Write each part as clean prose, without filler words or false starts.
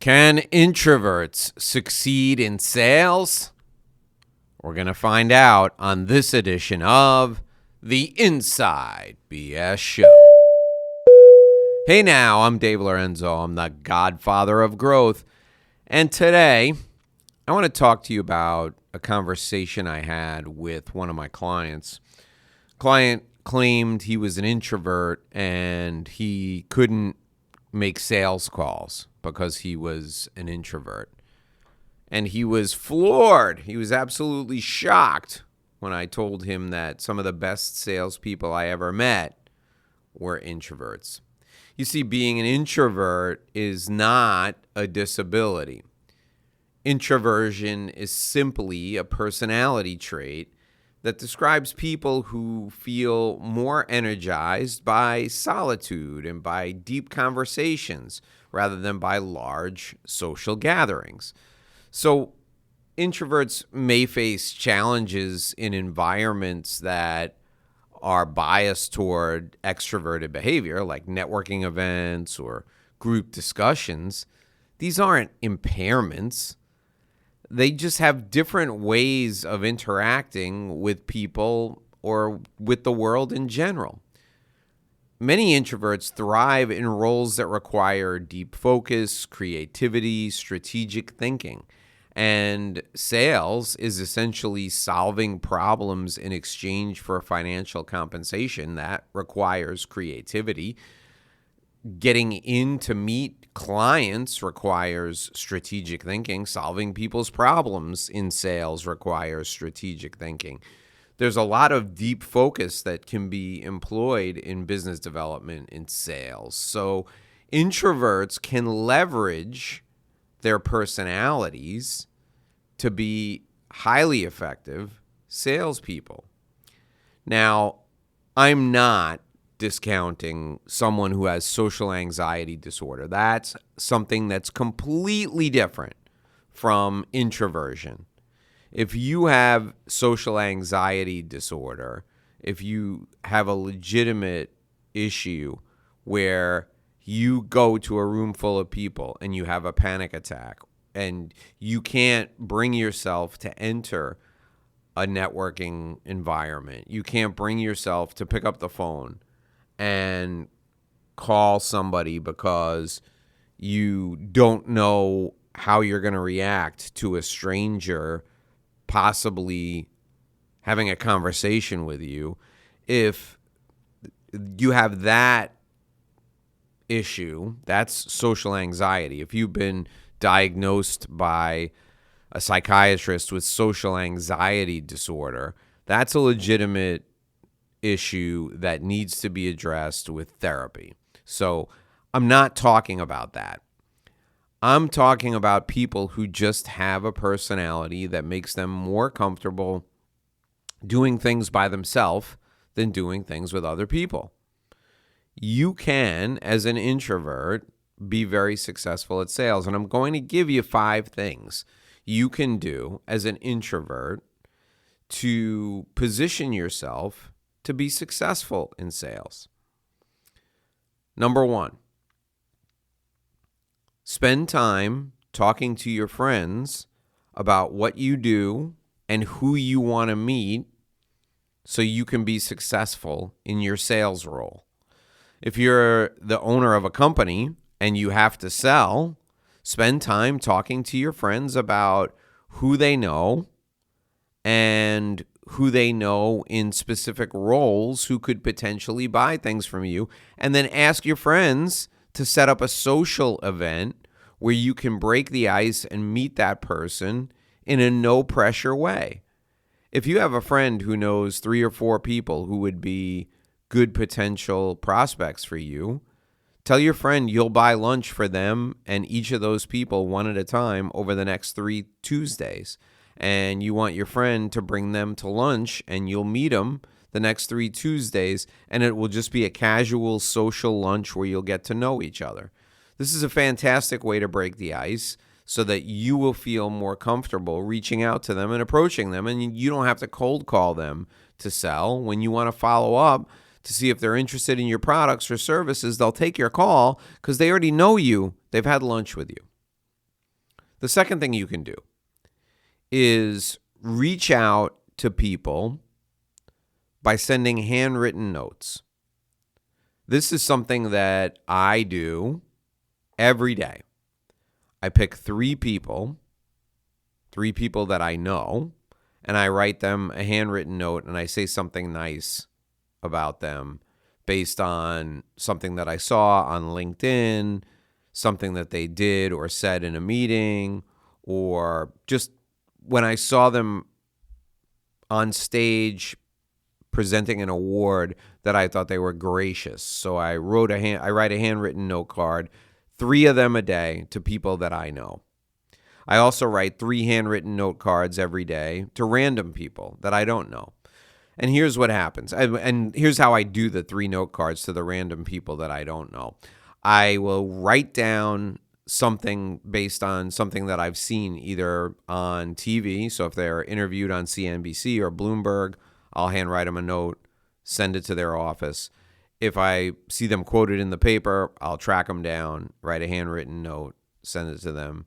Can introverts succeed in sales? We're going to find out on this edition of the Inside BS Show. Hey now, I'm Dave Lorenzo. I'm the godfather of growth. And today, I want to talk to you about a conversation I had with one of my clients. Client claimed he was an introvert and he couldn't make sales calls because he was an introvert. And he was floored. He was absolutely shocked when I told him that some of the best salespeople I ever met were introverts. You see, being an introvert is not a disability. Introversion is simply a personality trait that describes people who feel more energized by solitude and by deep conversations rather than by large social gatherings. So introverts may face challenges in environments that are biased toward extroverted behavior, like networking events or group discussions. These aren't impairments. They just have different ways of interacting with people or with the world in general. Many introverts thrive in roles that require deep focus, creativity, strategic thinking. And sales is essentially solving problems in exchange for financial compensation. That requires creativity. Getting in to meet clients requires strategic thinking. Solving people's problems in sales requires strategic thinking. There's a lot of deep focus that can be employed in business development and sales. So introverts can leverage their personalities to be highly effective salespeople. Now, I'm not discounting someone who has social anxiety disorder. That's something that's completely different from introversion. If you have social anxiety disorder, if you have a legitimate issue where you go to a room full of people and you have a panic attack and you can't bring yourself to enter a networking environment, you can't bring yourself to pick up the phone and call somebody because you don't know how you're going to react to a stranger possibly having a conversation with you. If you have that issue, that's social anxiety. If you've been diagnosed by a psychiatrist with social anxiety disorder, that's a legitimate issue that needs to be addressed with therapy. So I'm not talking about that. I'm talking about people who just have a personality that makes them more comfortable doing things by themselves than doing things with other people. You can, as an introvert, be very successful at sales. And I'm going to give you 5 things you can do as an introvert to position yourself to be successful in sales. Number 1, spend time talking to your friends about what you do and who you want to meet so you can be successful in your sales role. If you're the owner of a company and you have to sell, spend time talking to your friends about who they know and who they know in specific roles who could potentially buy things from you, and then ask your friends to set up a social event where you can break the ice and meet that person in a no-pressure way. If you have a friend who knows 3 or 4 people who would be good potential prospects for you, tell your friend you'll buy lunch for them and each of those people one at a time over the next 3 Tuesdays. And you want your friend to bring them to lunch and you'll meet them the next 3 Tuesdays, and it will just be a casual social lunch where you'll get to know each other. This is a fantastic way to break the ice so that you will feel more comfortable reaching out to them and approaching them, and you don't have to cold call them to sell. When you want to follow up to see if they're interested in your products or services, they'll take your call because they already know you. They've had lunch with you. The second thing you can do is reach out to people by sending handwritten notes. This is something that I do every day. I pick three people that I know, and I write them a handwritten note, and I say something nice about them based on something that I saw on LinkedIn, something that they did or said in a meeting, or just when I saw them on stage presenting an award that I thought they were gracious. So I write a handwritten note card, 3 of them a day, to people that I know. I also write 3 handwritten note cards every day to random people that I don't know. And here's what happens. And here's how I do the 3 note cards to the random people that I don't know. I will write down something based on something that I've seen either on TV. So if they're interviewed on CNBC or Bloomberg, I'll handwrite them a note, send it to their office. If I see them quoted in the paper, I'll track them down, write a handwritten note, send it to them.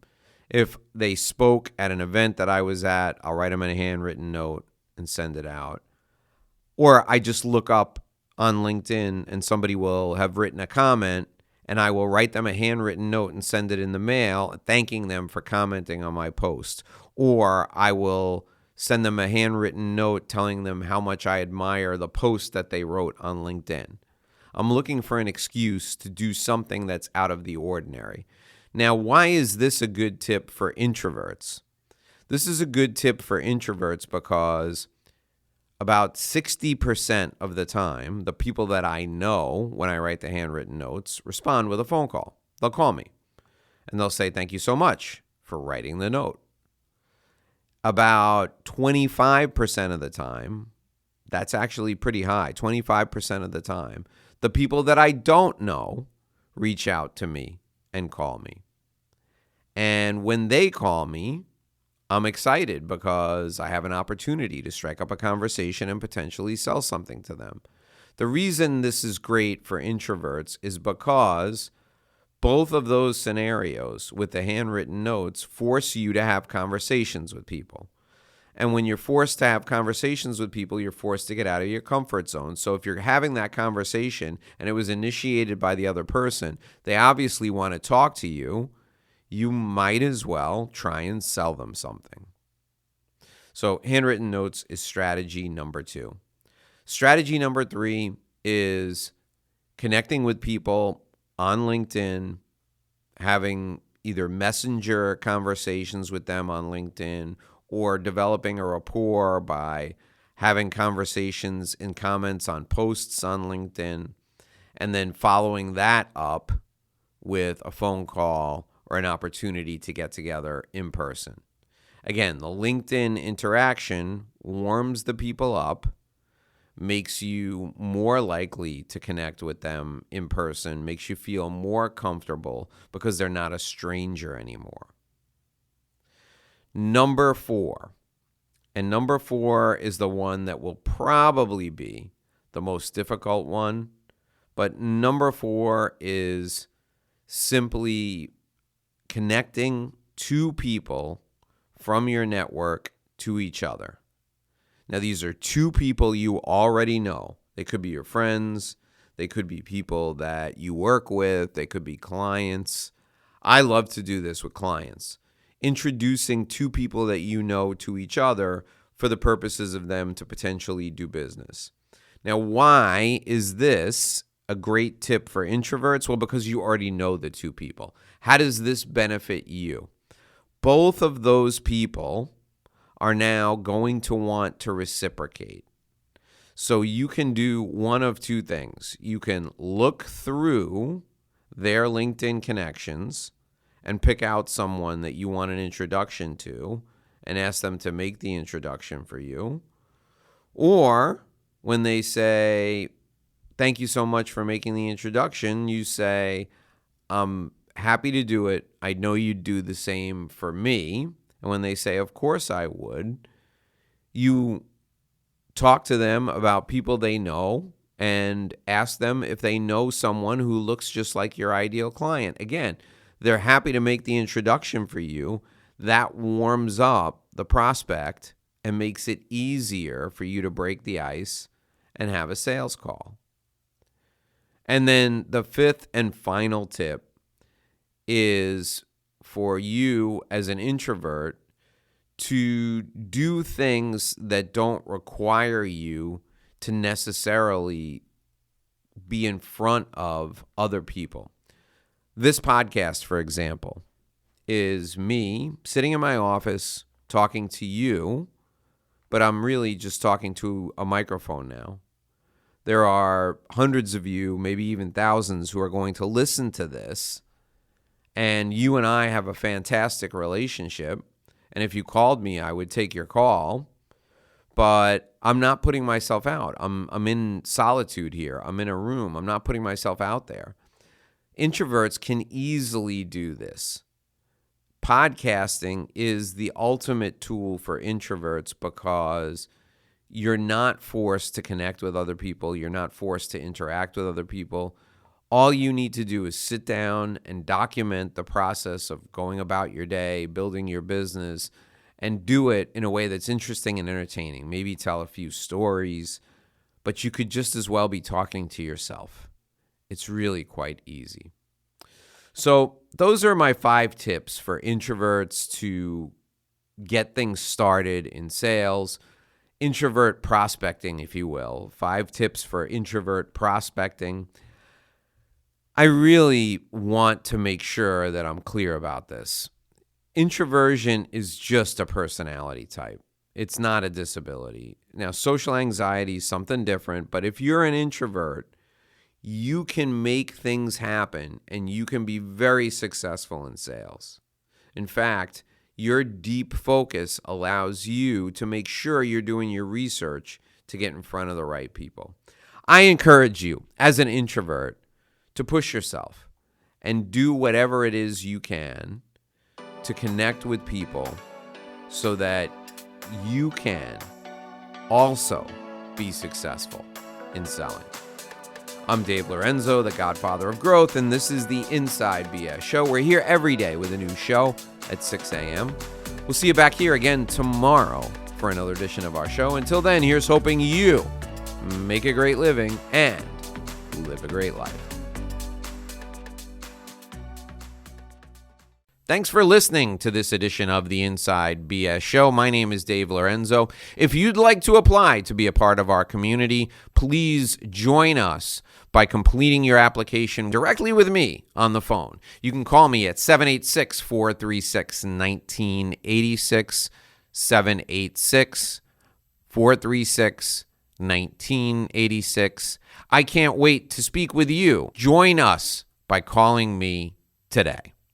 If they spoke at an event that I was at, I'll write them a handwritten note and send it out. Or I just look up on LinkedIn and somebody will have written a comment, and I will write them a handwritten note and send it in the mail, thanking them for commenting on my post. Or I will send them a handwritten note telling them how much I admire the post that they wrote on LinkedIn. I'm looking for an excuse to do something that's out of the ordinary. Now, why is this a good tip for introverts? This is a good tip for introverts because about 60% of the time, the people that I know when I write the handwritten notes respond with a phone call. They'll call me and they'll say, "Thank you so much for writing the note." About 25% of the time, that's actually pretty high, 25% of the time, the people that I don't know reach out to me and call me. And when they call me, I'm excited because I have an opportunity to strike up a conversation and potentially sell something to them. The reason this is great for introverts is because both of those scenarios with the handwritten notes force you to have conversations with people. And when you're forced to have conversations with people, you're forced to get out of your comfort zone. So if you're having that conversation and it was initiated by the other person, they obviously want to talk to you. You might as well try and sell them something. So handwritten notes is strategy number 2. Strategy number 3 is connecting with people on LinkedIn, having either messenger conversations with them on LinkedIn or developing a rapport by having conversations in comments on posts on LinkedIn, and then following that up with a phone call or an opportunity to get together in person. Again, the LinkedIn interaction warms the people up, makes you more likely to connect with them in person, makes you feel more comfortable because they're not a stranger anymore. Number 4, and number 4 is the one that will probably be the most difficult one, but number 4 is simply connecting 2 people from your network to each other. Now, these are 2 people you already know. They could be your friends. They could be people that you work with. They could be clients. I love to do this with clients, introducing 2 people that you know to each other for the purposes of them to potentially do business. Now, why is this a great tip for introverts? Well, because you already know the 2 people. How does this benefit you? Both of those people are now going to want to reciprocate. So you can do one of 2 things. You can look through their LinkedIn connections and pick out someone that you want an introduction to and ask them to make the introduction for you. Or when they say, "Thank you so much for making the introduction," you say, "I'm happy to do it. I know you'd do the same for me." And when they say, "Of course I would," you talk to them about people they know and ask them if they know someone who looks just like your ideal client. Again, they're happy to make the introduction for you. That warms up the prospect and makes it easier for you to break the ice and have a sales call. And then the fifth and final tip is for you as an introvert to do things that don't require you to necessarily be in front of other people. This podcast, for example, is me sitting in my office talking to you, but I'm really just talking to a microphone now. There are hundreds of you, maybe even thousands, who are going to listen to this, and you and I have a fantastic relationship. And if you called me, I would take your call, but I'm not putting myself out. I'm in solitude here. I'm in a room. I'm not putting myself out there. Introverts can easily do this. Podcasting is the ultimate tool for introverts because you're not forced to connect with other people. You're not forced to interact with other people. All you need to do is sit down and document the process of going about your day, building your business, and do it in a way that's interesting and entertaining. Maybe tell a few stories, but you could just as well be talking to yourself. It's really quite easy. So those are my 5 tips for introverts to get things started in sales. Introvert prospecting, if you will. 5 tips for introvert prospecting. I really want to make sure that I'm clear about this. Introversion is just a personality type. It's not a disability. Now, social anxiety is something different, but if you're an introvert, you can make things happen and you can be very successful in sales. In fact, your deep focus allows you to make sure you're doing your research to get in front of the right people. I encourage you, as an introvert, to push yourself and do whatever it is you can to connect with people so that you can also be successful in selling. I'm Dave Lorenzo, the Godfather of Growth, and this is the Inside BS Show. We're here every day with a new show at 6 a.m. We'll see you back here again tomorrow for another edition of our show. Until then, here's hoping you make a great living and live a great life. Thanks for listening to this edition of the Inside BS Show. My name is Dave Lorenzo. If you'd like to apply to be a part of our community, please join us by completing your application directly with me on the phone. You can call me at 786-436-1986, 786-436-1986. I can't wait to speak with you. Join us by calling me today.